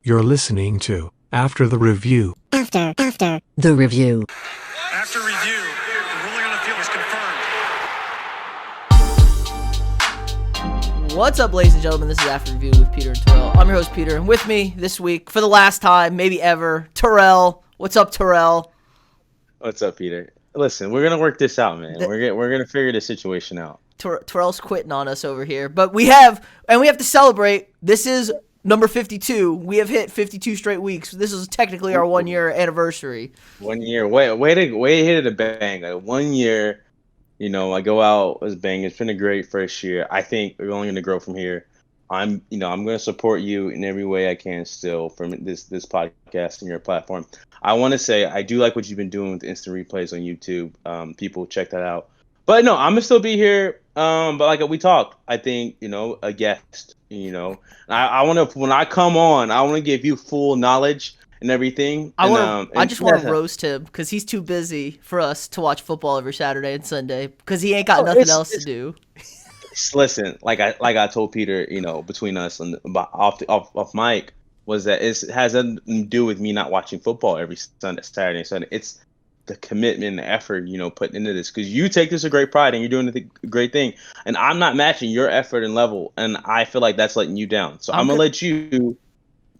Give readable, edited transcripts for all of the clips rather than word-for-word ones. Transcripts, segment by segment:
You're listening to After the Review. After the review. After review, the ruling on the field is confirmed. What's up, ladies and gentlemen? This is After Review with Peter and Terrell. I'm your host, Peter, and with me this week, for the last time, maybe ever, Terrell. What's up, Terrell? What's up, Peter? Listen, we're gonna work this out, man. We're gonna figure this situation out. Terrell's quitting on us over here, but we have to celebrate. This is number 52. We have hit 52 straight weeks. This is technically our 1 year anniversary. 1 year. Way to hit it a bang. Like 1 year, I go out as bang. It's been a great first year. I think we're only gonna grow from here. I'm gonna support you in every way I can still from this podcast and your platform. I want to say I do like what you've been doing with instant replays on YouTube. People check that out. But no, I'm gonna still be here. But like we talked, I think a guest. I want to when I come on, I want to give you full knowledge and everything. I just want to roast him because he's too busy for us to watch football every Saturday and Sunday because he ain't got nothing else to do. Listen, like I told Peter, between us and off mic, was that it has nothing to do with me not watching football every Saturday and Sunday. It's the commitment and the effort, putting into this, because you take this a great pride and you're doing a great thing, and I'm not matching your effort and level, and I feel like that's letting you down. So I'm gonna let you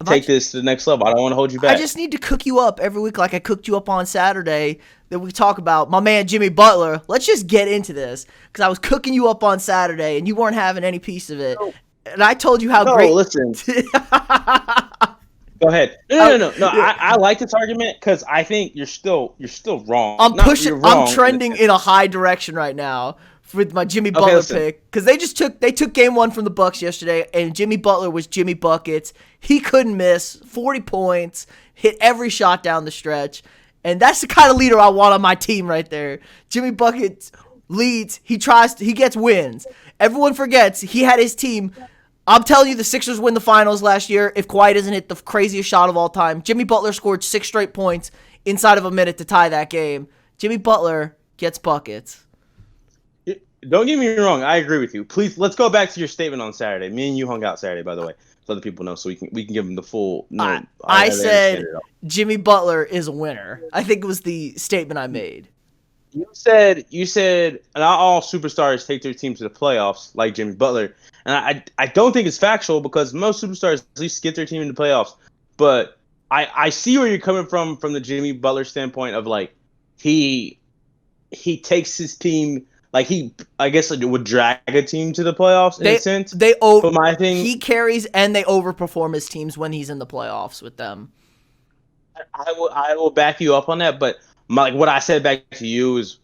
take this to the next level. I don't want to hold you back. I just need to cook you up every week like I cooked you up on Saturday that we talk about my man Jimmy Butler. Let's just get into this because I was cooking you up on Saturday and you weren't having any piece of it. And I told you how great. Listen. Go ahead. No. I like this argument because I think you're still wrong. I'm trending in a high direction right now with my Jimmy Butler pick because they took game one from the Bucks yesterday, and Jimmy Butler was Jimmy Buckets. He couldn't miss. 40 points, hit every shot down the stretch, and that's the kind of leader I want on my team right there. Jimmy Buckets leads. He gets wins. Everyone forgets he had his team. I'm telling you, the Sixers win the finals last year if Kawhi doesn't hit the craziest shot of all time. Jimmy Butler scored 6 straight points inside of a minute to tie that game. Jimmy Butler gets buckets. Don't get me wrong. I agree with you. Please, let's go back to your statement on Saturday. Me and you hung out Saturday, by the way, so other people know, so we can give them the full. I said Jimmy Butler is a winner. I think it was the statement I made. You said, and not all superstars take their team to the playoffs like Jimmy Butler. And I don't think it's factual because most superstars at least get their team in the playoffs. But I see where you're coming from the Jimmy Butler standpoint of like he takes his team, like I guess would drag a team to the playoffs in a sense. But my thing, he carries and they overperform his teams when he's in the playoffs with them. I will back you up on that, but what I said back to you is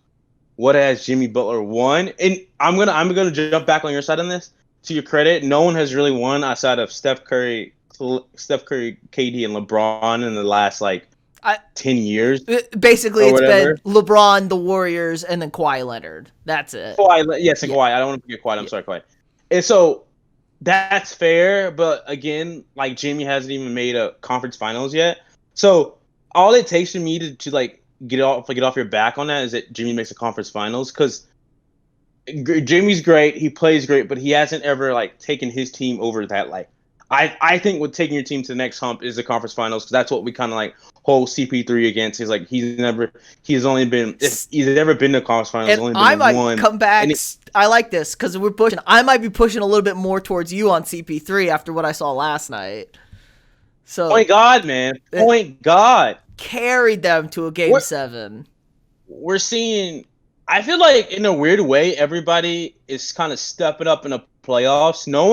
what has Jimmy Butler won? And I'm gonna jump back on your side on this. To your credit, no one has really won outside of Steph Curry, KD, and LeBron in the last 10 years. Basically, it's been LeBron, the Warriors, and then Kawhi Leonard. That's it. Kawhi. I don't want to forget Kawhi. I'm sorry, Kawhi. And so that's fair, but again, Jimmy hasn't even made a conference finals yet. So all it takes for me to get off your back on that is that Jimmy makes a conference finals, because Jimmy's great, he plays great, but he hasn't ever taken his team over that. I think with taking your team to the next hump is the conference finals, because that's what we kind of hold CP3 against. He's he's only been, if he's ever been to the conference finals, and only been I might one. Come back. I like this because we're pushing. I might be pushing a little bit more towards you on CP3 after what I saw last night. So point God, man, point God carried them to a game 7. We're seeing. I feel like in a weird way, everybody is kind of stepping up in the playoffs. No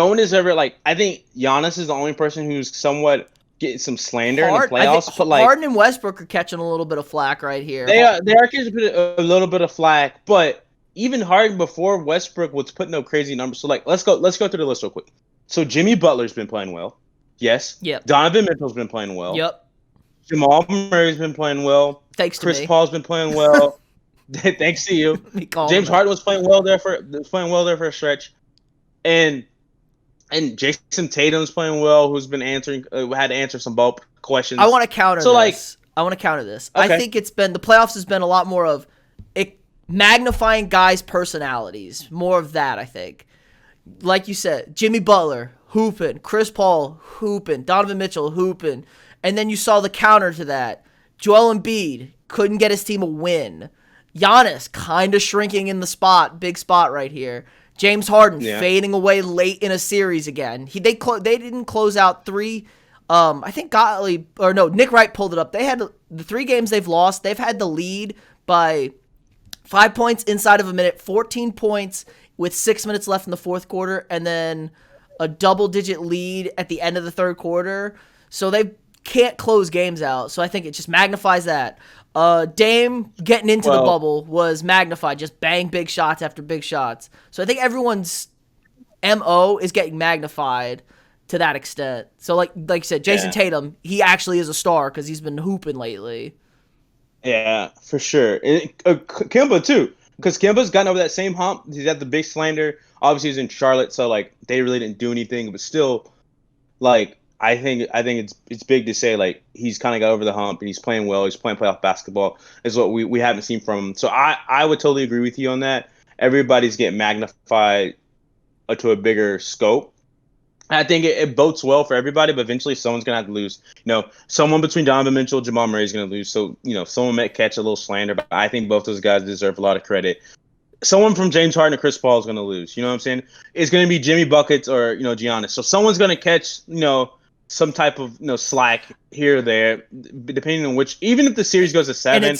one is ever I think Giannis is the only person who's somewhat getting some slander in the playoffs. But Harden and Westbrook are catching a little bit of flack right here. They are catching a little bit of flack, but even Harden before Westbrook was putting up crazy numbers. So let's go through the list real quick. So Jimmy Butler's been playing well. Yes. Yep. Donovan Mitchell's been playing well. Yep. Jamal Murray's been playing well. Thanks to Chris me. Paul's been playing well. Thanks to you. James Harden was playing well there for a stretch, and Jason Tatum's playing well, who's been had to answer some ball questions. I want to counter this. Okay. I think the playoffs has been a lot more of magnifying guys' personalities. More of that, I think. Like you said, Jimmy Butler, hooping. Chris Paul hooping. Donovan Mitchell hooping. And then you saw the counter to that. Joel Embiid couldn't get his team a win. Giannis kind of shrinking in the spot, big spot right here. James Harden fading away late in a series again. They didn't close out three. I think Nick Wright pulled it up. They had the 3 games they've lost. They've had the lead by 5 points inside of a minute, 14 points with 6 minutes left in the fourth quarter, and then a double-digit lead at the end of the third quarter. So they can't close games out. So I think it just magnifies that. Dame getting into the bubble was magnified, just bang big shots after big shots. So I think everyone's MO is getting magnified to that extent. So like you said, Jason Tatum, he actually is a star because he's been hooping lately. Yeah, for sure. Kemba too, because Kemba's gotten over that same hump. He's had the big slander. Obviously, he's in Charlotte, so like they really didn't do anything, but still, like I think it's big to say like he's kind of got over the hump and he's playing well. He's playing playoff basketball. Is what we haven't seen from him. So I would totally agree with you on that. Everybody's getting magnified to a bigger scope. I think it bodes well for everybody, but eventually someone's going to have to lose. Someone between Donovan Mitchell and Jamal Murray is going to lose. So, someone might catch a little slander, but I think both those guys deserve a lot of credit. Someone from James Harden or Chris Paul is going to lose. You know what I'm saying? It's going to be Jimmy Buckets or, Giannis. So someone's going to catch, some type of, slack here or there, depending on which, even if the series goes to 7,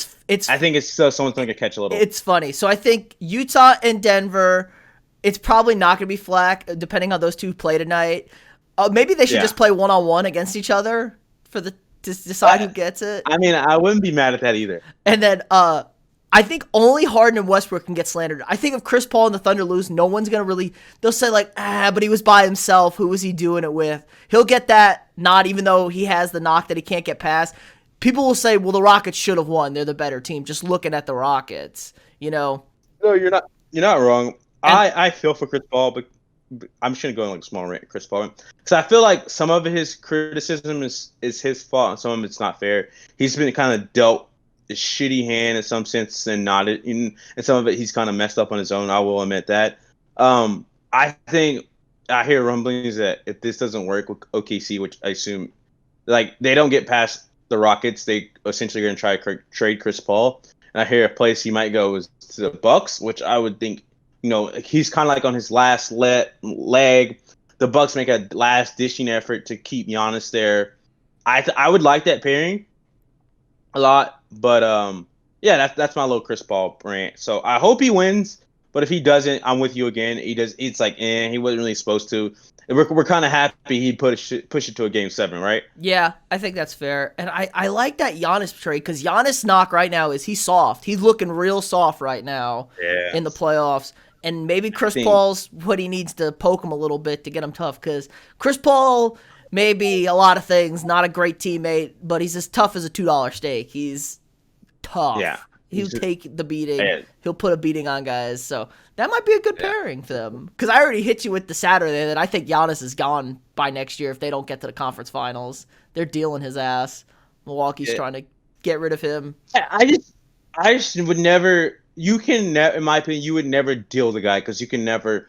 I think it's still someone's going to catch a little. It's funny. So I think Utah and Denver, it's probably not going to be flack, depending on those two play tonight. Maybe they should just play one-on-one against each other to decide who gets it. I mean, I wouldn't be mad at that either. And then I think only Harden and Westbrook can get slandered. I think if Chris Paul and the Thunder lose, no one's going to really – they'll say like, but he was by himself. Who was he doing it with? He'll get that nod even though he has the knock that he can't get past. People will say, well, the Rockets should have won. They're the better team. Just looking at the Rockets, No, you're not wrong. I feel for Chris Paul, but I'm just going to go on like a small rant, Chris Paul. Because I feel like some of his criticism is his fault and some of it's not fair. He's been kind of dealt a shitty hand in some sense and not in some of it he's kind of messed up on his own. I will admit that. I think I hear rumblings that if this doesn't work with OKC, which I assume like they don't get past the Rockets, they essentially are going to try to trade Chris Paul. And I hear a place he might go is to the Bucks, which I would think, he's kind of like on his last leg. The Bucks make a last dishing effort to keep Giannis there. I would like that pairing a lot, but that's my little Chris Paul rant. So I hope he wins, but if he doesn't, I'm with you again. It's like he wasn't really supposed to. We're kind of happy he push it to a game 7, right? Yeah, I think that's fair. And I like that Giannis trade because Giannis' knock right now is he's soft. He's looking real soft right now in the playoffs. And maybe Chris Paul's what he needs to poke him a little bit to get him tough because Chris Paul may be a lot of things, not a great teammate, but he's as tough as a $2 steak. He's tough. Yeah. He'll take the beating. Man. He'll put a beating on guys. So that might be a good pairing for them. Because I already hit you with the Saturday that I think Giannis is gone by next year if they don't get to the conference finals. They're dealing his ass. Milwaukee's trying to get rid of him. I just would never. You can never, in my opinion, you would never deal the guy because you can never.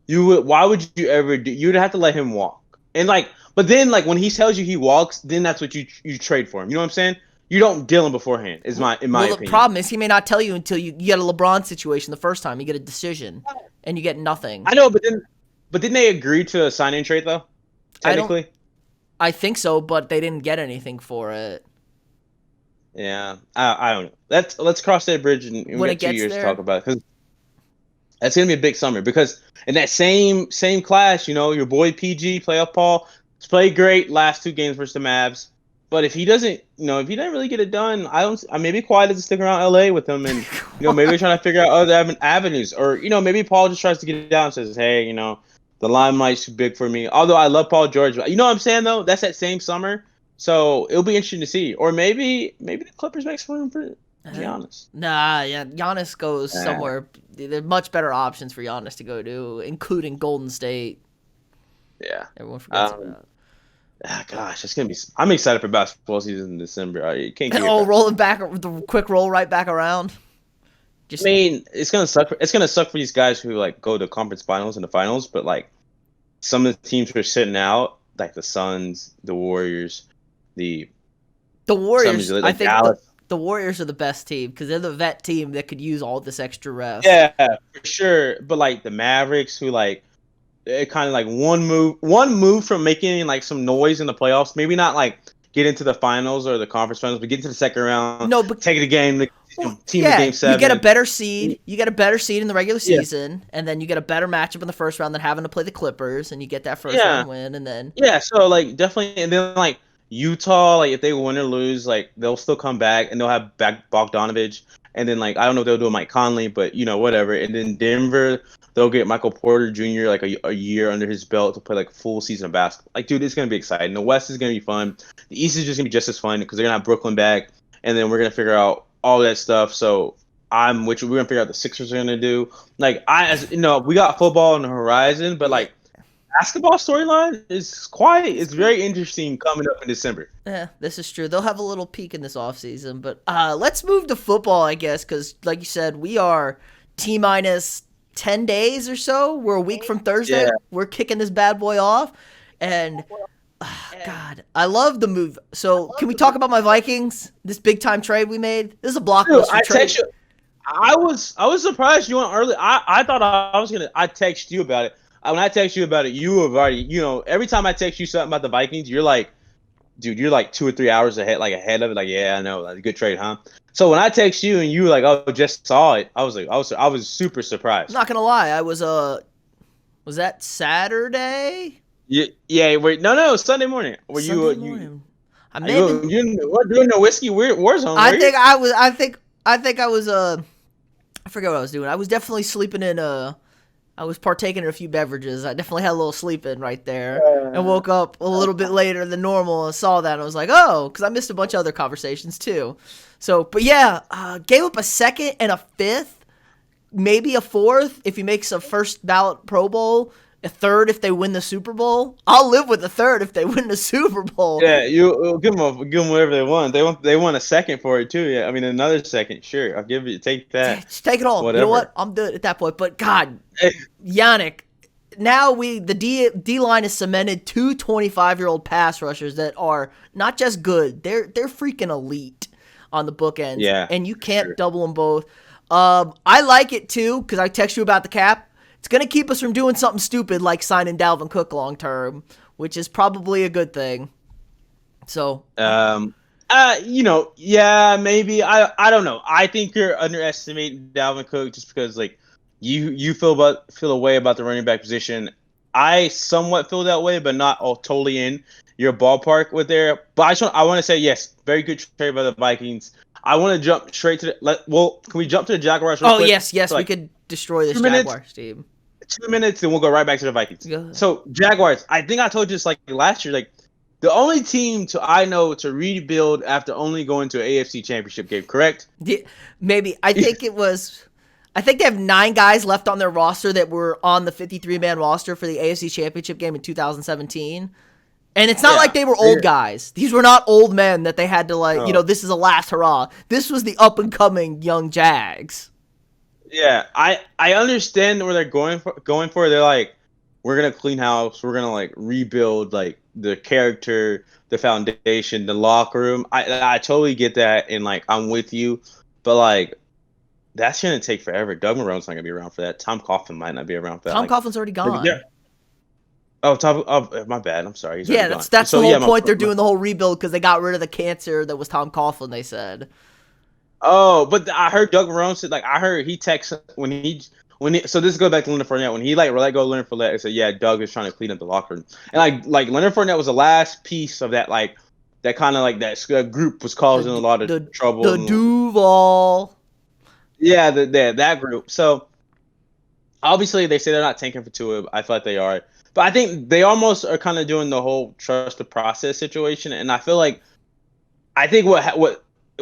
Why would you ever do? You'd have to let him walk. And but then when he tells you he walks, then that's what you trade for him. You know what I'm saying? You don't deal him beforehand. In my opinion. The problem is he may not tell you until you get a LeBron situation the first time. You get a decision, and you get nothing. I know, but didn't they agree to a sign-in trade though? Technically, I think so, but they didn't get anything for it. Yeah, I don't know. Let's cross that bridge and we get 2 years to talk about it because that's gonna be a big summer. Because in that same class, your boy PG playoff Paul has played great last 2 games versus the Mavs. But if he doesn't, if he doesn't really get it done, maybe Kawhi doesn't stick around LA with him, and maybe they're trying to figure out other avenues, or maybe Paul just tries to get it down and says, hey, the limelight's too big for me. Although I love Paul George, you know what I'm saying though? That's that same summer, so it'll be interesting to see. Or maybe the Clippers make some room for Giannis. Giannis goes somewhere. There are much better options for Giannis to go to, including Golden State. Yeah, everyone forgets about. Gosh, it's gonna be. I'm excited for basketball season in December. You can't get rolling back, the quick roll right back around. It's gonna suck. It's gonna suck for these guys who go to conference finals and the finals, but some of the teams were sitting out, like the Suns, the Warriors, the Warriors. like I think Dallas. the Warriors are the best team because they're the vet team that could use all this extra rest. Yeah, for sure. But like the Mavericks, who like it kind of like one move from making like some noise in the playoffs. Maybe not like get into the finals or the conference finals, but get into the second round. No, but take it a game. Team yeah, of game 7. you get a better seed. You get a better seed in the regular season, and then you get a better matchup in the first round than having to play the Clippers, and you get that first round win, and then so like definitely, and then like Utah, like if they win or lose, like they'll still come back and they'll have back Bogdanovich, and then like I don't know if they'll do with Mike Conley, but whatever. And then Denver, they'll get Michael Porter Jr. like a year under his belt to play like full season of basketball. Like dude, it's gonna be exciting. The West is gonna be fun. The East is just gonna be just as fun because they're gonna have Brooklyn back, and then we're gonna figure out all that stuff. So we're gonna figure out the Sixers are gonna do. Like we got football on the horizon, but like basketball storyline it's very interesting coming up in December. Yeah, this is true. They'll have a little peak in this offseason, but let's move to football, I guess, because like you said, we are T-minus 10 days or so. We're a week from Thursday. Yeah. We're kicking this bad boy off, and God, I love the move. So, can we talk about my Vikings? This big time trade we made. This is a blockbuster trade. I was surprised you went early. I thought I text you about it. When I text you about it, you have already, every time I text you something about the Vikings, you're like, dude, you're like 2 or 3 hours ahead of it. Like, yeah, I know, that's a good trade, huh? So when I text you and you were like, oh, just saw it, I was super surprised. I'm not gonna lie, I was that Saturday? Yeah, wait, no, Sunday morning. Were Sunday you morning. I may have been, doing the whiskey Warzone? I think I was I forget what I was doing. I was definitely sleeping in I was partaking in a few beverages. I definitely had a little sleep in right there and woke up a little bit later than normal and saw that. And I was like, oh, because I missed a bunch of other conversations too. So, but yeah, gave up a second and a fifth, maybe a fourth if he makes a first ballot Pro Bowl, a third if they win the Super Bowl. I'll live with a third if they win the Super Bowl. Yeah, you give them whatever they want. They want a second for it too. Yeah, I mean another second. Sure, I'll give you. Take that. Just take it all. Whatever. You know what? I'm good at that point. But God, Yannick, now the D line is cemented 2 25-year-old pass rushers that are not just good. They're freaking elite on the bookends. Yeah, and you can't double them both. I like it too because I text you about the cap. It's going to keep us from doing something stupid like signing Dalvin Cook long term, which is probably a good thing. So, yeah, maybe. I don't know. I think you're underestimating Dalvin Cook just because like you feel a way about the running back position. I somewhat feel that way, but not all totally in your ballpark with there. But I want to say yes, very good trade by the Vikings. I want to jump straight to can we jump to the Jaguars real quick? Yes, so, we could destroy this Jaguars team. 2 minutes, then we'll go right back to the Vikings. Yeah. So Jaguars, I think I told you this like last year, like the only team I know to rebuild after only going to an AFC Championship game, correct? Yeah, maybe. I think they have 9 guys left on their roster that were on the 53-man roster for the AFC Championship game in 2017. And it's not like they were old guys. These were not old men that they had to this is a last hurrah. This was the up-and-coming young Jags. Yeah, I understand where they're going for. They're like, we're gonna clean house. We're gonna like rebuild like the character, the foundation, the locker room. I totally get that, and like I'm with you, but like that's gonna take forever. Doug Marrone's not gonna be around for that. Tom Coughlin might not be around for that. Tom Coughlin's already gone. My bad. I'm sorry. That's the whole point. They're doing the whole rebuild because they got rid of the cancer that was Tom Coughlin. They said. Oh, but I heard Doug Marrone said I heard he texted when he so this goes back to Leonard Fournette when he let go of Leonard Fournette and said Doug is trying to clean up the locker room, and like Leonard Fournette was the last piece of that that kind of that group was causing a lot of trouble. The Duval. Yeah, that group. So obviously they say they're not tanking for Tua. I feel like they are, but I think they almost are kind of doing the whole trust the process situation, and I feel like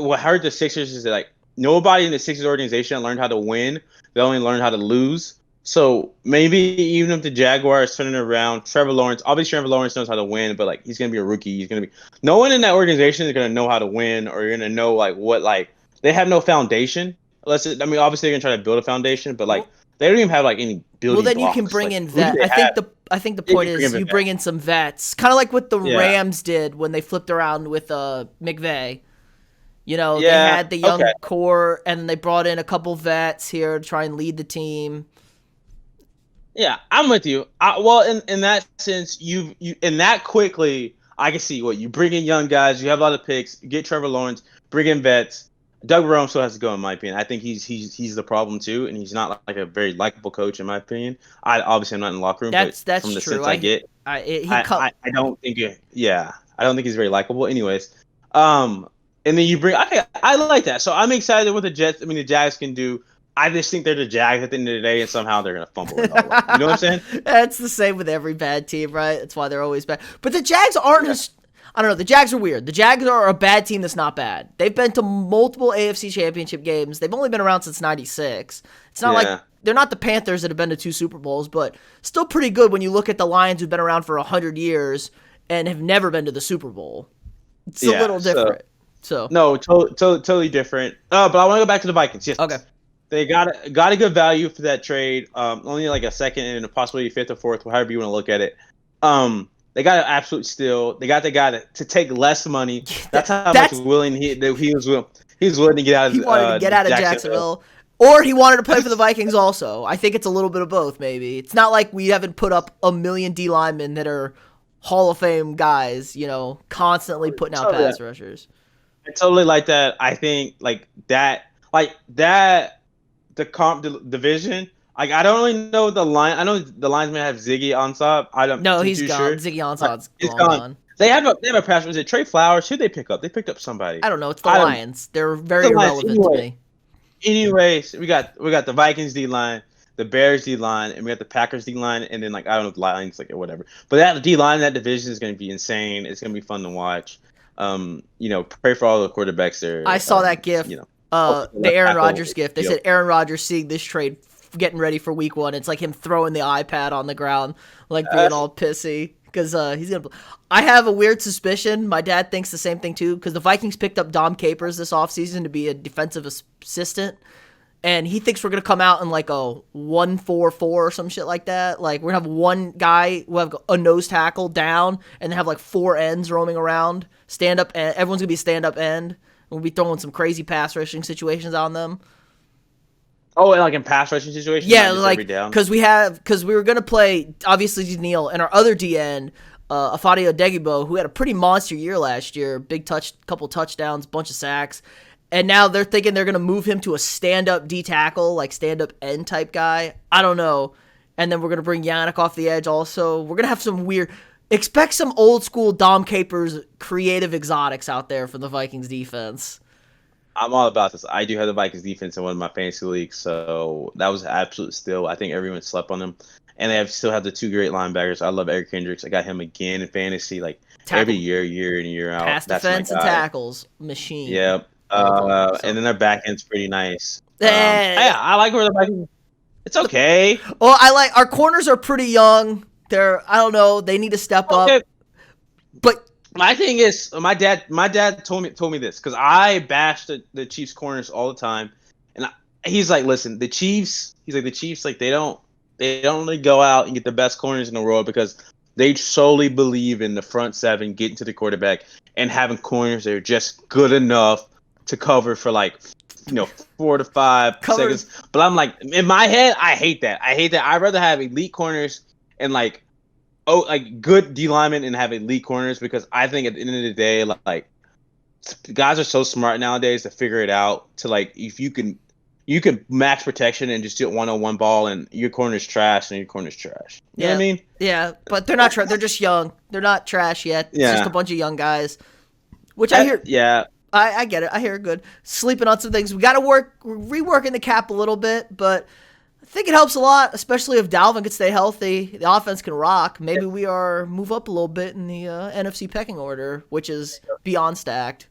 what hurt the Sixers is that nobody in the Sixers organization learned how to win. They only learned how to lose. So maybe even if the Jaguars turn it around, Trevor Lawrence knows how to win, but he's gonna be a rookie. No one in that organization is gonna know how to win or you're gonna know what they have no foundation. Obviously they're gonna try to build a foundation, but They don't even have like any building Well, then blocks. you can bring like, in who do vet. they have? I think the Yeah, point you is bring in you vets. bring in some vets, kind of like what the Yeah. Rams did when they flipped around with McVay. You know, they Yeah, had the young okay. core, and they brought in a couple vets here to try and lead the team. Yeah, I'm with you. Well, in that sense, you in that quickly, I can see what you bring in young guys. You have a lot of picks. You get Trevor Lawrence, bring in vets. Doug Rome still has to go, in my opinion. I think he's the problem too, and he's not like a very likable coach, in my opinion. I'm not in the locker room, but That's from the true. sense I get, I don't think I don't think he's very likable. Anyways, and then you bring okay, I like that. So I'm excited what the Jets. I mean, the Jags can do. I just think they're the Jags at the end of the day, and somehow they're gonna fumble it all away. You know what I'm saying? That's the same with every bad team, right? That's why they're always bad. But the Jags aren't. I don't know. The Jags are weird. The Jags are a bad team that's not bad. They've been to multiple AFC Championship games. They've only been around since '96. It's not like they're not the Panthers that have been to 2 Super Bowls, but still pretty good when you look at the Lions who've been around for 100 years and have never been to the Super Bowl. It's a little different. So no, totally different. But I want to go back to the Vikings. Yes. Okay. They got a good value for that trade. Only like a second and possibly a fifth or fourth, however you want to look at it. They got an absolute steal. They got the guy to take less money. That's how much willing he was willing to get out of. He wanted to get out of Jacksonville, or he wanted to play for the Vikings. Also, I think it's a little bit of both. Maybe it's not like we haven't put up a million D linemen that are Hall of Fame guys. You know, constantly putting out pass rushers. I totally like that. I think that. The division. Like I don't really know the line. I know the linesman have Ziggy Ansah. He's gone. Sure. Ziggy Ansah's gone. They have a pass. Was it Trey Flowers? Who'd they pick up? They picked up somebody. I don't know. It's the Lions. They're very irrelevant to me. Anyways, we got the Vikings D line, the Bears D line, and we got the Packers D line, and then I don't know the Lions or whatever. But that D line, that division is going to be insane. It's going to be fun to watch. Pray for all the quarterbacks there. I saw that GIF. The Aaron Rodgers gift. They said Aaron Rodgers seeing this trade, getting ready for week 1. It's like him throwing the iPad on the ground, like being all pissy because he's gonna. I have a weird suspicion. My dad thinks the same thing too because the Vikings picked up Dom Capers this offseason to be a defensive assistant, and he thinks we're gonna come out in like a 1-4-4 or some shit like that. Like we're gonna have one guy who have a nose tackle down, and then have like 4 ends roaming around. Stand up, everyone's gonna be stand up end. We'll be throwing some crazy pass rushing situations on them. Oh, and like in pass rushing situations? Yeah, like, because we were going to play, obviously, Neal, and our other DN, Afadio Degibo, who had a pretty monster year last year, couple touchdowns, bunch of sacks, and now they're thinking they're going to move him to a stand-up D-tackle, like stand-up end type guy. I don't know. And then we're going to bring Yannick off the edge also. We're going to have some weird... Expect some old school Dom Capers creative exotics out there for the Vikings defense. I'm all about this. I do have the Vikings defense in one of my fantasy leagues, so that was an absolute steal. I think everyone slept on them. And they still have the 2 great linebackers. I love Eric Kendricks. I got him again in fantasy, every year in and year out. Pass defense and tackles. Machine. Yep. And then their back end's pretty nice. I like where the Vikings... It's okay. Well, our corners are pretty young. I don't know. They need to step up. But my thing is, my dad told me this because I bash the Chiefs corners all the time, and he's like, listen, the Chiefs, they don't really go out and get the best corners in the world because they solely believe in the front 7 getting to the quarterback and having corners that are just good enough to cover for 4 to 5 seconds. But I'm like, in my head, I hate that. I'd rather have elite corners and good D linemen and have elite corners because I think at the end of the day, guys are so smart nowadays to figure it out to if you can max protection and just do it 1-on-1 ball and your corner's trash and your corner's trash. You know what I mean? Yeah, but they're not trash. They're just young. They're not trash yet. It's just a bunch of young guys, which I hear. Yeah. I get it. I hear it good. Sleeping on some things. We got to reworking the cap a little bit, but I think it helps a lot, especially if Dalvin can stay healthy. The offense can rock. Maybe we move up a little bit in the NFC pecking order, which is beyond stacked.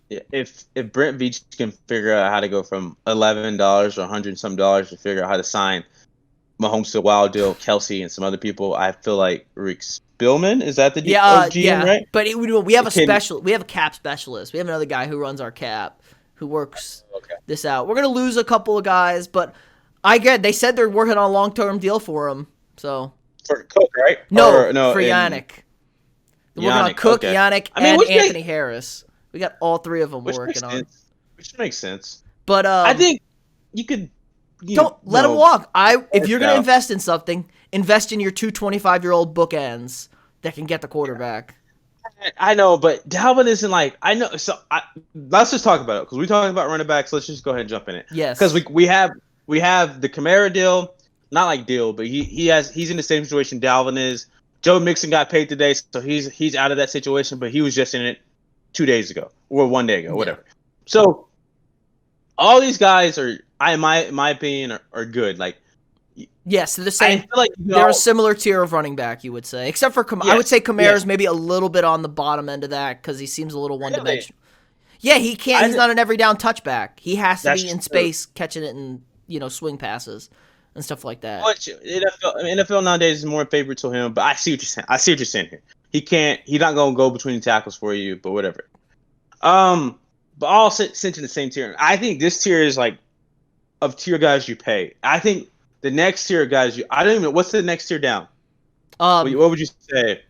Yeah, if Brent Veach can figure out how to go from $11 or $100-some to figure out how to sign Mahomes to a wild deal, Kelsey and some other people, I feel like Rick Spillman, is that the GM, right? But we have a cap specialist. We have another guy who runs our cap who works this out. We're gonna lose a couple of guys, but I get. They said they're working on a long-term deal for him. So For Cook, right? no, Or, no, for Yannick. They're working on Cook, okay. Yannick, I mean, and which Anthony Harris. We got all three of them Which working makes on. sense. Which makes sense. But I think you could. Don't let him walk. If you're gonna out. invest in something, invest in your two 25-year-old bookends that can get the quarterback. I know, but Dalvin isn't like I know. So let's just talk about it because we talking about running backs. Let's just go ahead and jump in it. Yes. Because we have the Kamara deal, not like deal, but he's in the same situation Dalvin is. Joe Mixon got paid today, so he's out of that situation, but he was just in it 2 days ago or 1 day ago, whatever. So all these guys are, in my opinion, are good. Like, yes, they're the same. I feel like they're a similar tier of running back, you would say, except for I would say Kamara's maybe a little bit on the bottom end of that because he seems a little one-dimensional. Yeah, he can't. He's not an every down touchback. He has to be in space, catching it in swing passes and stuff like that. Which NFL nowadays is more favorite to him, but I see what you're saying. I see what you're saying here. He's not gonna go between the tackles for you, but whatever. But all sit in the same tier. I think this tier is like of tier guys you pay. I think the next tier guys I don't even know what's the next tier down. What would you say?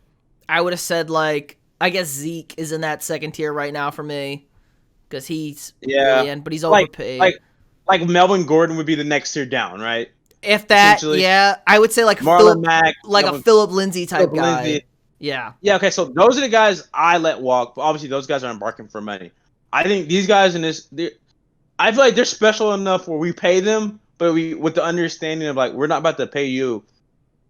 I would have said I guess Zeke is in that second tier right now for me because he's really in, but he's overpaid. Like Melvin Gordon would be the next tier down, right? If that, yeah, I would say like Marlon Mack, a Phillip Lindsay type guy. Lindsay. Yeah. Yeah. Okay. So those are the guys I let walk. But obviously, those guys aren't barking for money. I think these guys I feel like they're special enough where we pay them, but with the understanding of we're not about to pay you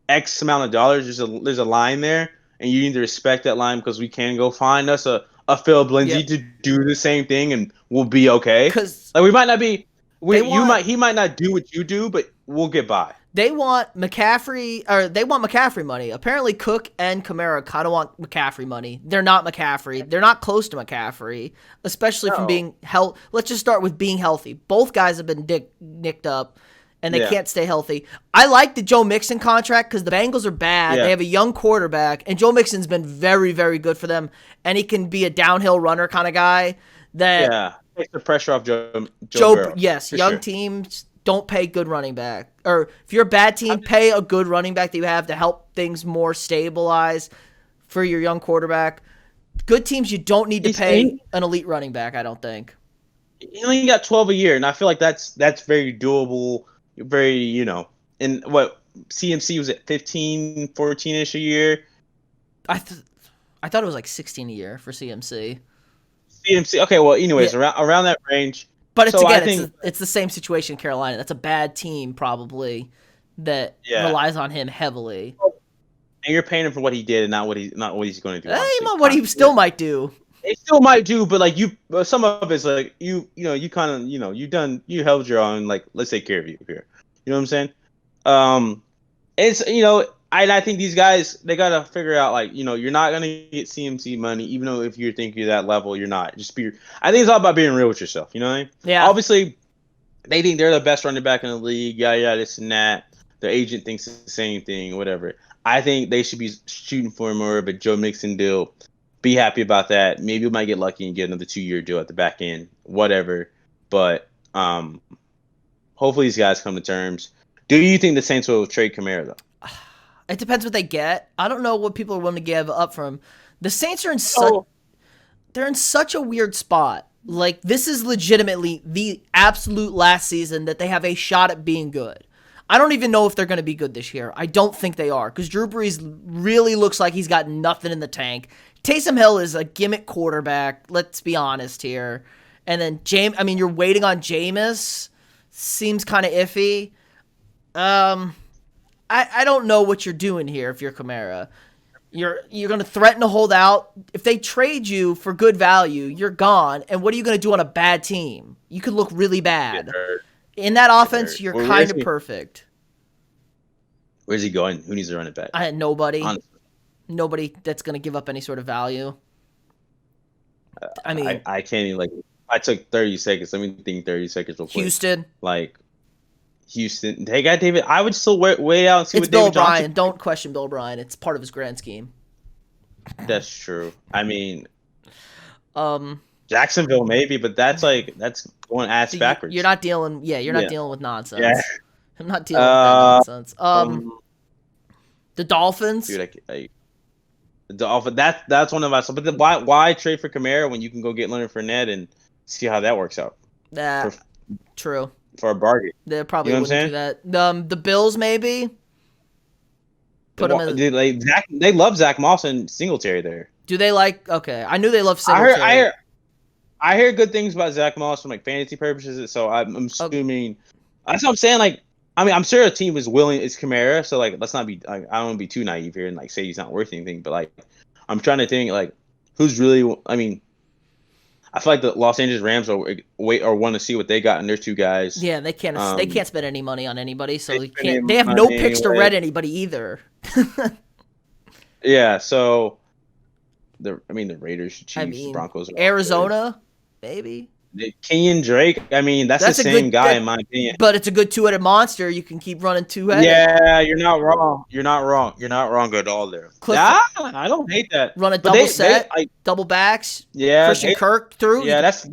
X amount of dollars. There's a line there, and you need to respect that line because we can go find us a Phillip Lindsay to do the same thing, and we'll be okay. Because we might not be. He might not do what you do, but we'll get by. They want McCaffrey money. Apparently, Cook and Kamara kind of want McCaffrey money. They're not McCaffrey. They're not close to McCaffrey, especially from being healthy. Let's just start with being healthy. Both guys have been nicked up, and they can't stay healthy. I like the Joe Mixon contract because the Bengals are bad. They have a young quarterback, and Joe Mixon's been very, very good for them, and he can be a downhill runner kind of guy. Takes the pressure off Joe Burrow, yes, young teams don't pay good running back. Or if you're a bad team, pay a good running back that you have to help things more stabilize for your young quarterback. Good teams, you don't need to pay an elite running back, I don't think. He only got 12 a year, and I feel like that's very doable. Very, and what CMC was at 15, 14-ish a year. I thought it was like 16 a year for CMC. Okay, well, anyways, around that range. But it's the same situation in Carolina. That's a bad team probably that relies on him heavily. And you're paying him for what he did and not what he's going to do. What he still might do. He still might do, but some of it's like you kind of you held your own. Like, let's take care of you here. You know what I'm saying? It's I think these guys, they gotta figure out you're not gonna get CMC money, even though if you think you're that level, you're not. I think it's all about being real with yourself. You know what I mean? Yeah. Obviously, they think they're the best running back in the league. Yeah, this and that. Their agent thinks the same thing, whatever. I think they should be shooting for more of a Joe Mixon deal. Be happy about that. Maybe we might get lucky and get another 2-year deal at the back end, whatever. But hopefully these guys come to terms. Do you think the Saints will trade Kamara though? It depends what they get. I don't know what people are willing to give up for him. The Saints are they're in such a weird spot. Like, this is legitimately the absolute last season that they have a shot at being good. I don't even know if they're going to be good this year. I don't think they are because Drew Brees really looks like he's got nothing in the tank. Taysom Hill is a gimmick quarterback. Let's be honest here. And then you're waiting on Jameis. Seems kind of iffy. I don't know what you're doing here if you're Kamara. You're going to threaten to hold out. If they trade you for good value, you're gone. And what are you going to do on a bad team? You could look really bad. In that offense, you're kind of perfect. Where's he going? Who needs to run it back? I had nobody. Honestly. Nobody that's going to give up any sort of value. I mean, I can't even I took 30 seconds. Let me think 30 seconds real quick. Houston. They got David. I would still wait out and see what David Johnson. Bill O'Brien. Don't question Bill O'Brien. It's part of his grand scheme. That's true. I mean, Jacksonville maybe, but that's going ass backwards. You're not dealing. Yeah, you're not dealing with nonsense. I'm not dealing with that nonsense. The Dolphins. Dude, the Dolphins. That's one of my. But why trade for Kamara when you can go get Leonard Fournette and see how that works out? True. For a bargain. They probably wouldn't do that. The Bills maybe. Put them in. They love Zach Moss and Singletary there. Do they like? Okay, I knew they love Singletary. I hear good things about Zach Moss from like fantasy purposes, so I'm assuming. That's what I'm saying. Like, I mean, I'm sure a team is willing. It's Kamara, so like, let's not be. I don't want to be too naive here and like say he's not worth anything. But like, I'm trying to think like, who's really? I mean, I feel like the Los Angeles Rams want to see what they got in their two guys. Yeah, they can't. They can't spend any money on anybody, so they have no picks to red anybody either. Yeah, so the Raiders, Chiefs, Broncos, Arizona, maybe. Kenyon Drake. I mean, that's the same guy in my opinion. But it's a good two-headed monster. You can keep running two-headed. Yeah, you're not wrong. You're not wrong at all there. I don't hate that. Run a double set, double backs. Yeah, Christian Kirk through. Yeah, that's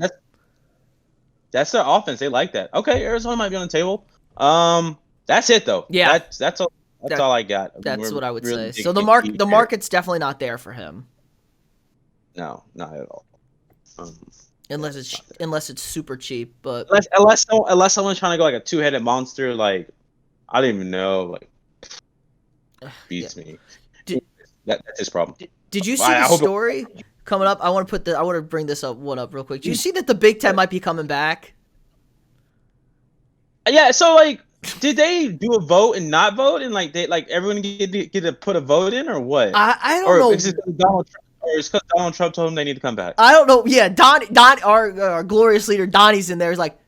their offense. They like that. Okay, Arizona might be on the table. That's it though. Yeah, that's all I got. That's what I would say. So the market's definitely not there for him. No, not at all. Unless it's super cheap, but unless someone's trying to go like a two-headed monster, like I don't even know, like beats me. That's his problem. Did you see the story coming up? I want to bring this up real quick. Do you see that the Big Ten might be coming back? Yeah. So like, did they do a vote and not vote, and like everyone get to put a vote in, or what? I don't know. Is it Donald Trump? Or it's because Donald Trump told them they need to come back. I don't know. Yeah, our glorious leader Donnie's in there. He's like,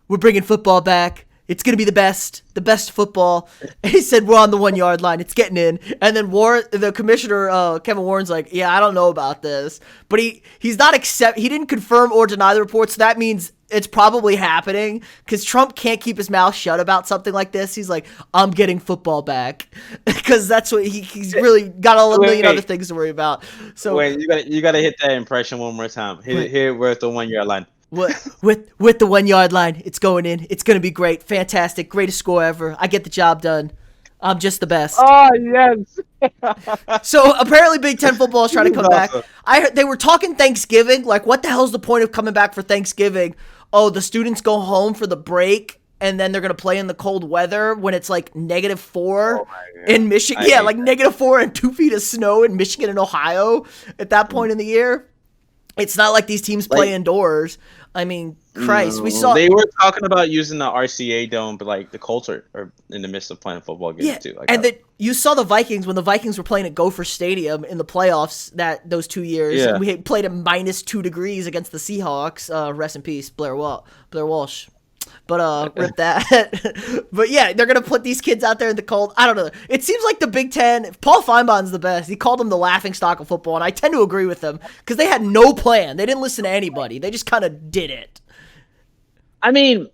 we're bringing football back. It's gonna be the best football. And he said we're on the 1 yard line. It's getting in. And then the commissioner Kevin Warren's like, yeah, I don't know about this, but he's not he didn't confirm or deny the report. So that means it's probably happening because Trump can't keep his mouth shut about something like this. He's like, I'm getting football back because that's what he's really got a million other things to worry about. So wait, you gotta hit that impression one more time. Hit it where it's the 1 yard line. With the 1 yard line, it's going in. It's gonna be great, fantastic, greatest score ever. I get the job done. I'm just the best. Oh yes. So apparently, Big Ten football is trying to come back. I heard they were talking Thanksgiving. Like, what the hell's the point of coming back for Thanksgiving? Oh, the students go home for the break, and then they're gonna play in the cold weather when it's like -4 in Michigan. Yeah, like -4 and 2 feet of snow in Michigan and Ohio at that point in the year. It's not like these teams play indoors. I mean, Christ, we saw. They were talking about using the RCA dome, but like the Colts are in the midst of playing football games too. Like, and you saw the Vikings when the Vikings were playing at Gopher Stadium in the playoffs those 2 years. Yeah. We had played at -2 degrees against the Seahawks. Rest in peace, Blair Walsh. But rip that. But yeah, they're gonna put these kids out there in the cold. I don't know. It seems like the Big Ten. Paul Feinbaum's the best. He called them the laughing stock of football, and I tend to agree with him because they had no plan. They didn't listen to anybody. They just kind of did it. I mean,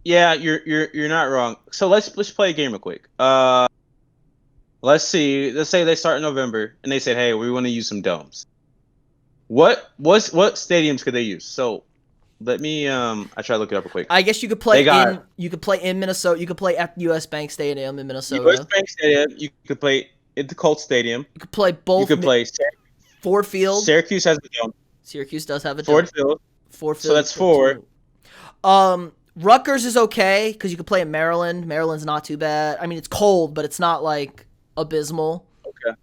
yeah, you're not wrong. So let's play a game real quick. Let's see. Let's say they start in November, and they said, hey, we want to use some domes. What stadiums could they use? So. Let me I try to look it up real quick. I guess you could play in Minnesota. You could play at US Bank Stadium in Minnesota. US Bank Stadium. You could play at the Colts Stadium. You could play both. You could play Ford Field. Syracuse has a dome. Syracuse does have a dome. Ford Field. So that's 4. Rutgers is okay because you could play in Maryland. Maryland's not too bad. I mean, it's cold, but it's not like abysmal. Okay.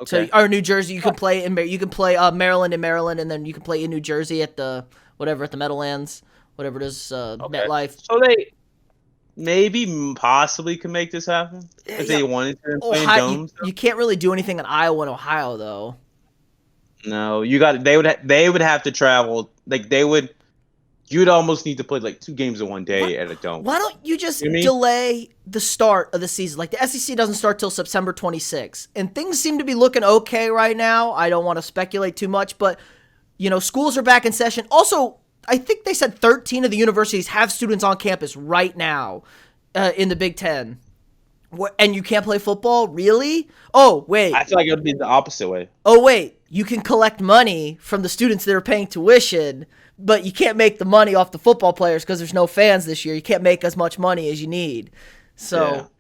So, or New Jersey, you can play Maryland, and then you can play in New Jersey at the Meadowlands, whatever it is, MetLife. So they maybe possibly can make this happen if they wanted to play in domes. You can't really do anything in Iowa and Ohio though. No, they would have to travel. Like you'd almost need to play like 2 games in one day at a dome. Why don't you just delay the start of the season? Like the SEC doesn't start till September 26th, and things seem to be looking okay right now. I don't want to speculate too much, but schools are back in session. Also, I think they said 13 of the universities have students on campus right now in the Big Ten, What? And you can't play football? Really? Oh, wait. I feel like it would be the opposite way. Oh, wait. You can collect money from the students that are paying tuition, but you can't make the money off the football players because there's no fans this year. You can't make as much money as you need. So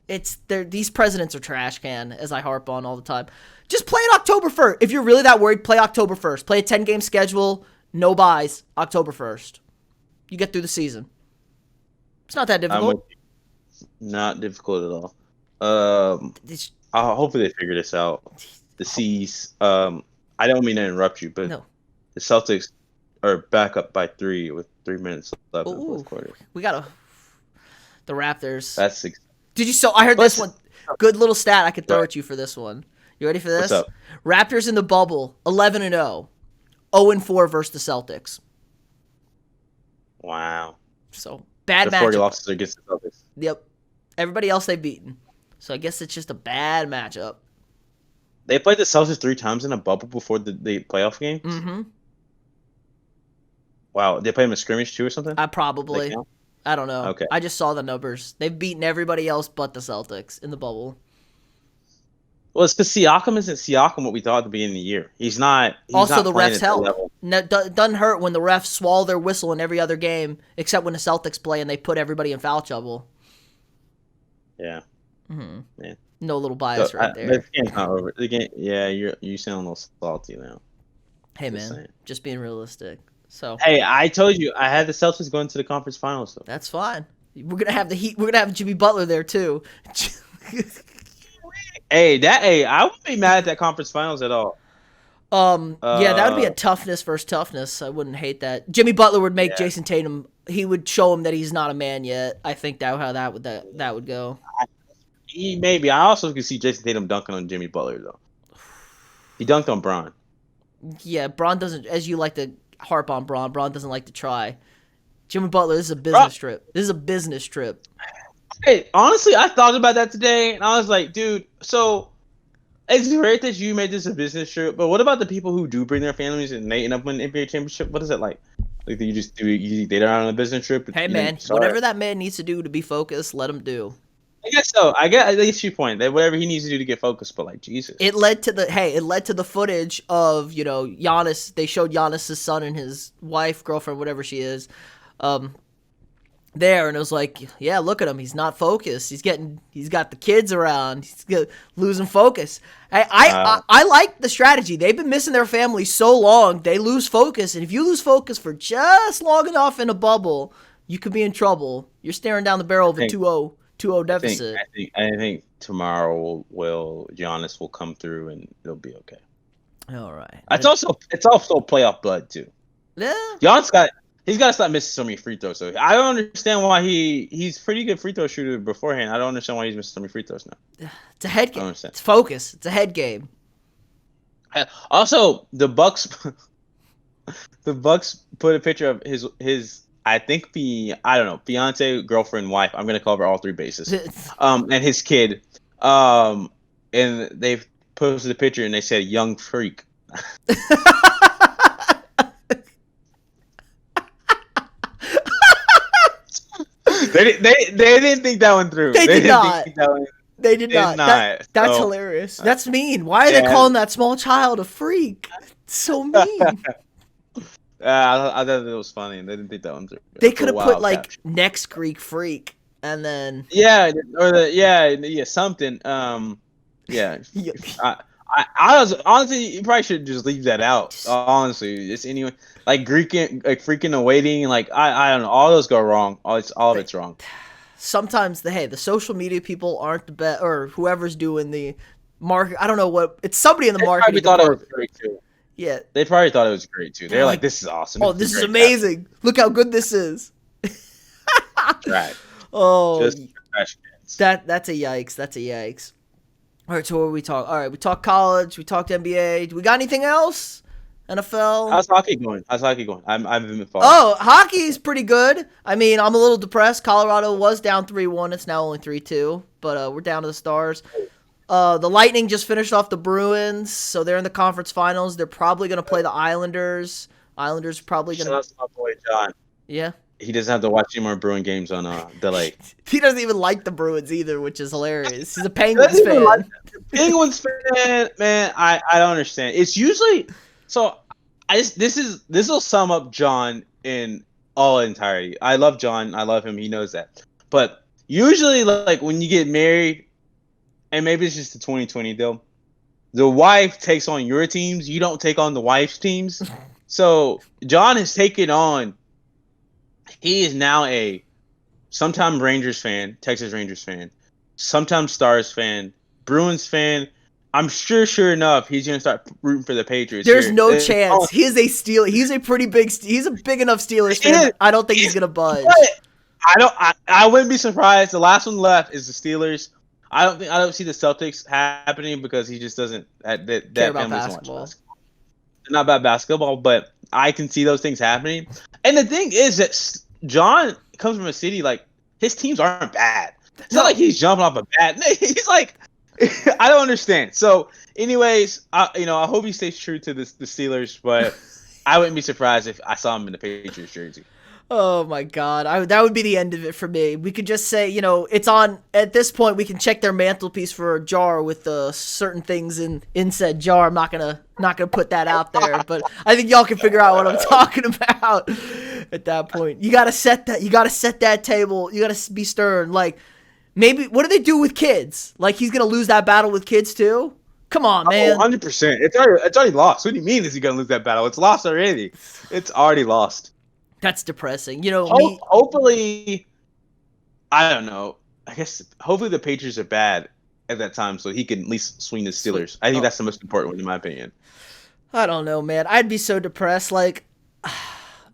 these presidents are trash can, as I harp on all the time. Just play it October 1st. If you're really that worried, play October 1st. Play a 10-game schedule, no buys, October 1st. You get through the season. It's not that difficult. Not difficult at all. Hopefully they figure this out. The C's. I don't mean to interrupt you, but the Celtics are back up by 3 with 3 minutes left in the fourth quarter. We got the Raptors. That's Did you? So I heard this one. Good little stat I could throw at you for this one. You ready for this? What's up? Raptors in the bubble, 11-0, 0-4 versus the Celtics. Wow. So bad matchup. 40 losses against the Celtics. Yep. Everybody else they've beaten. So I guess it's just a bad matchup. They played the Celtics 3 times in a bubble before the playoff game? Mm-hmm. Wow. They played them in scrimmage too or something? Probably. I don't know. Okay. I just saw the numbers. They've beaten everybody else but the Celtics in the bubble. Well, it's because Siakam isn't Siakam what we thought at the beginning of the year. He's not. Also, the refs help. It doesn't hurt when the refs swallow their whistle in every other game, except when the Celtics play and they put everybody in foul trouble. Yeah. Mm-hmm. Yeah. No little bias right there. The game's not over. The game. Yeah, you sound a little salty now. Hey man, just being realistic. So. Hey, I told you I had the Celtics going to the conference finals. Though. That's fine. We're gonna have the Heat. We're gonna have Jimmy Butler there too. Hey, I wouldn't be mad at that conference finals at all. Yeah, that would be a toughness versus toughness. I wouldn't hate that. Jimmy Butler would make Jason Tatum. He would show him that he's not a man yet. I think that would go. Maybe. I also could see Jason Tatum dunking on Jimmy Butler though. He dunked on Bron. Yeah, Bron doesn't. As you like to harp on Bron doesn't like to try. Jimmy Butler, this is a business trip. This is a business trip. Hey, honestly, I thought about that today, and I was like, dude, so it's great that you made this a business trip, but what about the people who do bring their families and they end up winning an NBA championship? What is it like? Like, you just you date around on a business trip? Hey, man, whatever that man needs to do to be focused, let him do. I guess so. I guess your point. That whatever he needs to do to get focused, but like, Jesus. It led to the footage of, Giannis. They showed Giannis' son and his wife, girlfriend, whatever she is, there, and it was like, yeah, look at him. He's not focused. He's got the kids around. He's losing focus. I like the strategy. They've been missing their family so long, they lose focus. And if you lose focus for just long enough in a bubble, you could be in trouble. You're staring down the barrel of a 2-0 deficit. I think tomorrow Giannis will come through and it'll be okay. All right. It's also playoff blood too. Yeah. Giannis he's got to stop missing so many free throws. So I don't understand why he's pretty good free throw shooter beforehand. I don't understand why he's missing so many free throws now. It's a head game. It's focus. It's a head game. Also, the Bucks put a picture of his I think fiance, girlfriend, wife. I'm gonna cover all 3 bases. And his kid. And they posted a picture and they said "young freak." They didn't think that one through. They did not. They did not. That's so hilarious. That's mean. Why are they calling that small child a freak? It's so mean. I thought it was funny. They didn't think that one through. They could have put like next Greek freak and then something. Yeah. I was honestly, you probably should just leave that out. Honestly, just anyone like Greek, like freaking awaiting, like I don't know, all those go wrong. All of it's wrong. Sometimes the social media people aren't the best, or whoever's doing the market. I don't know what it's. Somebody in the marketing thought department. It was great too. Yeah, they probably thought it was great too. They're like, "This is awesome. Oh, this is amazing! Look how good this is." Right. Oh, just trash cans. That's a yikes. That's a yikes. All right, so what we talk? All right, we talked college. We talked NBA. Do we got anything else? NFL. How's hockey going? I haven't been following. Oh, hockey's pretty good. I mean, I'm a little depressed. Colorado was down 3-1. It's now only 3-2, but we're down to the Stars. The Lightning just finished off the Bruins, so they're in the conference finals. They're probably going to play the Islanders. Islanders probably going to. That's my boy John. Yeah. he doesn't have to watch any more Bruin games on delay. He doesn't even like the Bruins either, which is hilarious. He's a Penguins fan. Like Penguins fan, man. I don't understand. It's usually so. This will sum up John in all entirety. I love John. I love him. He knows that. But usually, like when you get married, and maybe it's just the 2020 deal, the wife takes on your teams. You don't take on the wife's teams. So John has taken on. He is now a sometime Rangers fan, Texas Rangers fan, sometimes Stars fan, Bruins fan. I'm sure enough, he's gonna start rooting for the Patriots. There's no chance. He is a Steeler. He's a big enough Steelers fan. I don't think he's gonna budge. I wouldn't be surprised. The last one left is the Steelers. I don't see the Celtics happening because he just doesn't that Care about family doesn't basketball. watch basketball. They're not about basketball, but I can see those things happening. And the thing is that John comes from a city like his teams aren't bad. It's not like he's jumping off a bad. He's like. I don't understand. So, anyways, I hope he stays true to the Steelers, but I wouldn't be surprised if I saw him in the Patriots jersey. Oh my God, that would be the end of it for me. We could just say, it's on. At this point, we can check their mantelpiece for a jar with certain things in said jar. I'm not gonna put that out there, but I think y'all can figure out what I'm talking about. At that point, you gotta set that table. You gotta be stern, like. Maybe, what do they do with kids? Like, he's going to lose that battle with kids, too? Come on, man. 100%. It's already lost. What do you mean is he going to lose that battle? It's lost already. It's already lost. That's depressing. Hopefully, I don't know. I guess, hopefully the Patriots are bad at that time so he can at least swing the Steelers. I think that's the most important one, in my opinion. I don't know, man. I'd be so depressed. Like...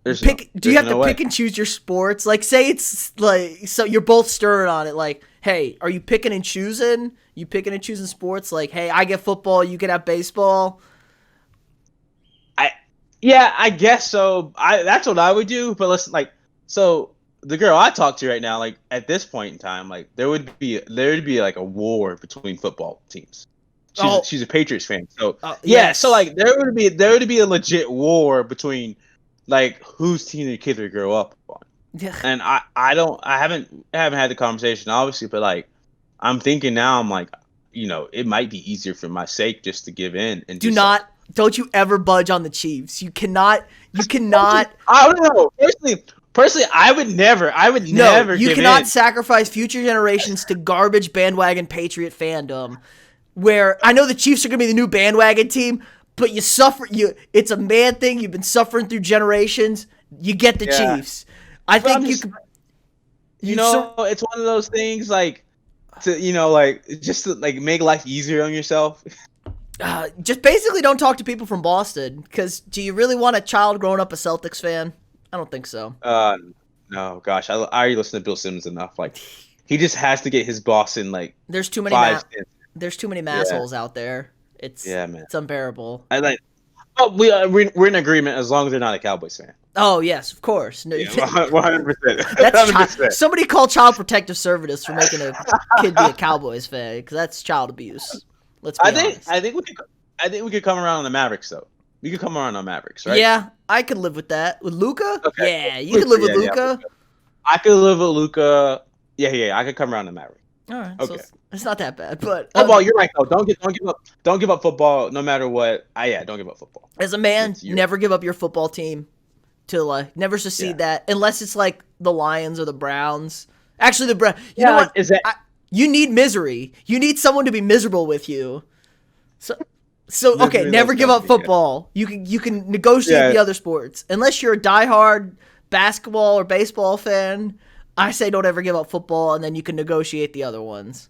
Do you have to pick and choose your sports? Like, say it's like, so you're both stern on it. Like, hey, are you picking and choosing? You picking and choosing sports? Like, hey, I get football, you can have baseball. I guess so. That's what I would do. But listen, like, so the girl I talk to right now, like at this point in time, like there would be like a war between football teams. She's a Patriots fan, so yes. So like there would be a legit war between. Like whose team the kids would grow up on, and I haven't had the conversation obviously, but like I'm thinking now I'm like, it might be easier for my sake just to give in and don't you ever budge on the Chiefs. You cannot. I don't know. Personally, I would never. You cannot sacrifice future generations to garbage bandwagon Patriot fandom. Where I know the Chiefs are gonna be the new bandwagon team. But it's a man thing. You've been suffering through generations. You get the Chiefs. I think it's one of those things like just to like make life easier on yourself. Just basically don't talk to people from Boston. Because do you really want a child growing up a Celtics fan? I don't think so. No, gosh, I already listened to Bill Simmons enough. Like he just has to get his Boston like. There's too many. There's too many massholes out there. It's unbearable. We're in agreement as long as they're not a Cowboys fan. Oh yes, of course. No, 100%. That's 100%. Somebody call Child Protective Services for making a kid be a Cowboys fan because that's child abuse. Let's be honest. I think we could come around on the Mavericks though. We could come around on Mavericks, right? Yeah, I could live with that. With Luka? Okay. Yeah, you could live with Luka. I could live with Luka. Yeah. I could come around the Mavericks. All right. Okay. So it's not that bad, but football. You're right though. Don't give up football no matter what. Don't give up football. As a man, never give up your football team. Never secede that unless it's like the Lions or the Browns. Actually, the Browns. You know what? You need misery. You need someone to be miserable with you. So okay, never give up football. You can negotiate the other sports unless you're a diehard basketball or baseball fan. I say don't ever give up football, and then you can negotiate the other ones.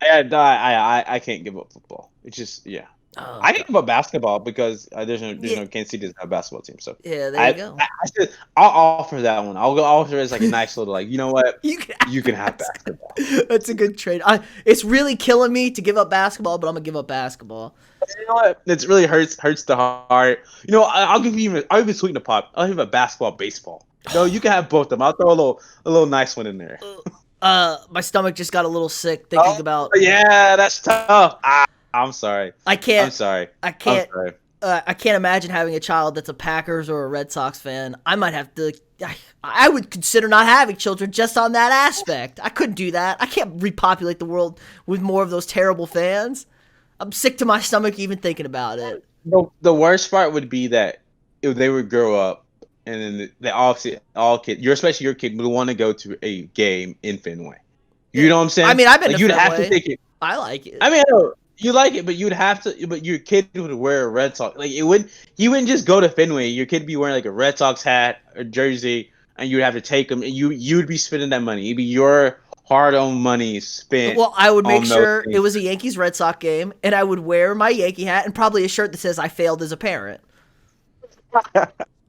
I can't give up football. It's just I can give up basketball because there's no Kansas City doesn't have a basketball team. So there you go. I'll offer that one. I'll offer it as like a nice little you know what you can have basketball. That's a good trade. It's really killing me to give up basketball, but I'm gonna give up basketball. You know what? It really hurts the heart. I'll even sweeten the pot. I'll give a basketball, baseball. No, you can have both of them. I'll throw a little nice one in there. My stomach just got a little sick thinking about. Yeah, that's tough. I'm sorry. I can't. I'm sorry. I can't. I'm sorry. I can't imagine having a child that's a Packers or a Red Sox fan. I might have to. I would consider not having children just on that aspect. I couldn't do that. I can't repopulate the world with more of those terrible fans. I'm sick to my stomach even thinking about it. The worst part would be that if they would grow up and then they all kids, especially your kid, would want to go to a game in Fenway. You know what I'm saying? I mean, I've been to you'd Fenway. have to take it. I like it. I mean, I know you like it, but you'd have to. But your kid would wear a Red Sox. Like you wouldn't just go to Fenway. Your kid would be wearing like a Red Sox hat or jersey, and you'd have to take them. And you'd be spending that money. It'd be your hard-earned money spent. Well, I would make sure it was a Yankees-Red Sox game, and I would wear my Yankee hat and probably a shirt that says "I failed as a parent."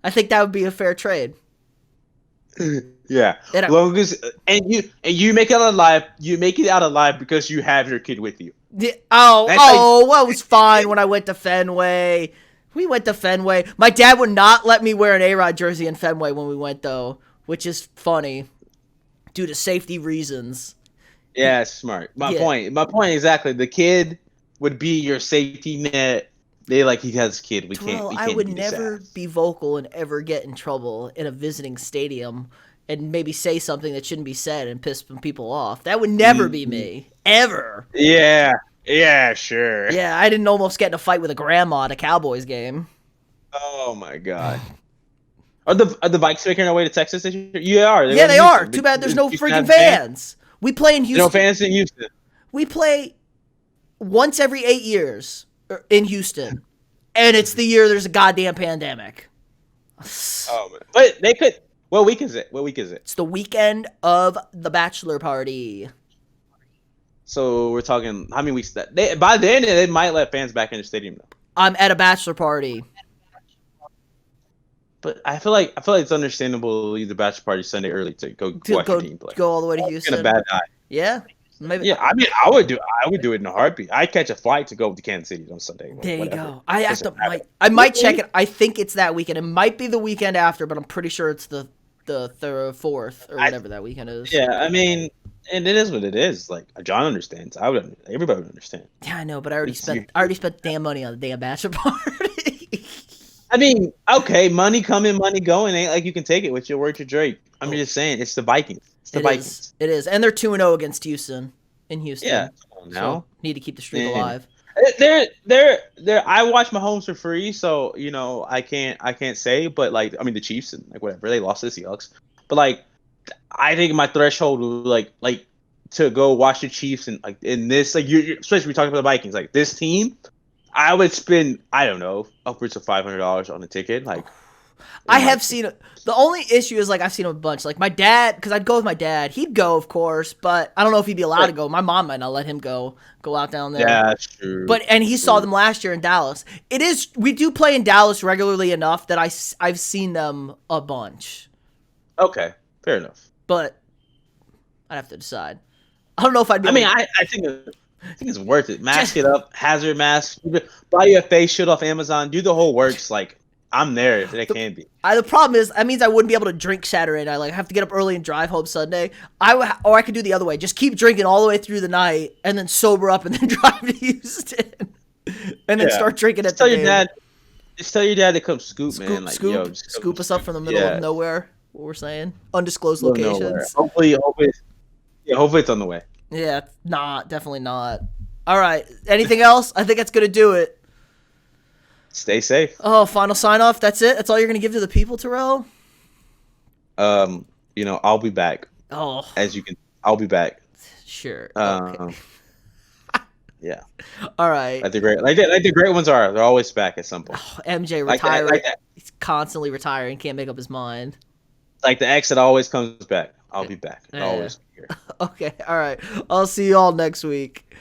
I think that would be a fair trade. Yeah, long as you make it out alive. You make it out alive because you have your kid with you. Well, it was fine when I went to Fenway. We went to Fenway. My dad would not let me wear an A-Rod jersey in Fenway when we went, though, which is funny due to safety reasons. Yeah, it's smart. My point exactly. The kid would be your safety net. He has a kid. We can't. I would never be vocal and ever get in trouble in a visiting stadium and maybe say something that shouldn't be said and piss some people off. That would never be me. Ever. Yeah. Yeah, sure. Yeah, I didn't almost get in a fight with a grandma at a Cowboys game. Oh my god. Are the Vikings making their way to Texas this year? Yeah, they are. Too bad there's no freaking fans. We play in Houston. No fans in Houston. We play once every 8 years in Houston, and it's the year there's a goddamn pandemic. Oh man. But they could. What week is it? It's the weekend of the bachelor party. So we're talking how many weeks that by then they might let fans back in the stadium though. I'm at a bachelor party. But I feel like it's understandable to leave the bachelor party Sunday early to go watch your team play. Go all the way to Houston. It's been a bad night. Yeah. Maybe. Yeah, I mean, I would do it in a heartbeat. I'd catch a flight to go to Kansas City on Sunday. There you go. I might check it. I think it's that weekend. It might be the weekend after, but I'm pretty sure it's the third, fourth, or whatever that weekend is. Yeah, I mean, and it is what it is. Like John understands. Everybody would understand. Yeah, I know, but I already spent damn money on the damn bachelor party. I mean, okay, money coming, money going. Ain't like you can take it with your word to Drake. I'm just saying, it's the Vikings. Vikings. It is, and they're 2-0 against Houston in Houston. Yeah, now need to keep the streak alive. They're. I watch Mahomes for free, so I can't say, but the Chiefs and whatever, they lost to the Seahawks, but I think my threshold would like to go watch the Chiefs and in this you especially we talking about the Vikings this team. I would spend, I don't know, upwards of $500 on a ticket. I have seen it. The only issue is I've seen a bunch. My dad, because I'd go with my dad. He'd go, of course, but I don't know if he'd be allowed to go. My mom might not let him go out down there. Yeah, that's true. And he saw them last year in Dallas. We do play in Dallas regularly enough that I've seen them a bunch. Okay, fair enough. But I'd have to decide. I don't know if I'd be. I think it's worth it. Mask it up, hazard mask, buy you a face shield off Amazon, do the whole works. I'm there if it can be. The problem is that means I wouldn't be able to drink Saturday night. I have to get up early and drive home Sunday. Or I could do the other way. Just keep drinking all the way through the night and then sober up and then drive to Houston and then start drinking at the game. Just tell your dad to come scoop man. Scoop us up from the middle of nowhere. What we're saying, undisclosed locations. Hopefully it's on the way. Yeah, definitely not. All right, anything else? I think that's gonna do it. Stay safe. Oh, final sign off. That's it. That's all you're gonna give to the people, Terrell. I'll be back. Oh, I'll be back. Sure. Okay. Yeah. All right. Like the great ones are. They're always back at some point. Oh, MJ retiring. He's constantly retiring. Can't make up his mind. Like the ex that always comes back. I'll be back. Always here. Okay. All right. I'll see you all next week.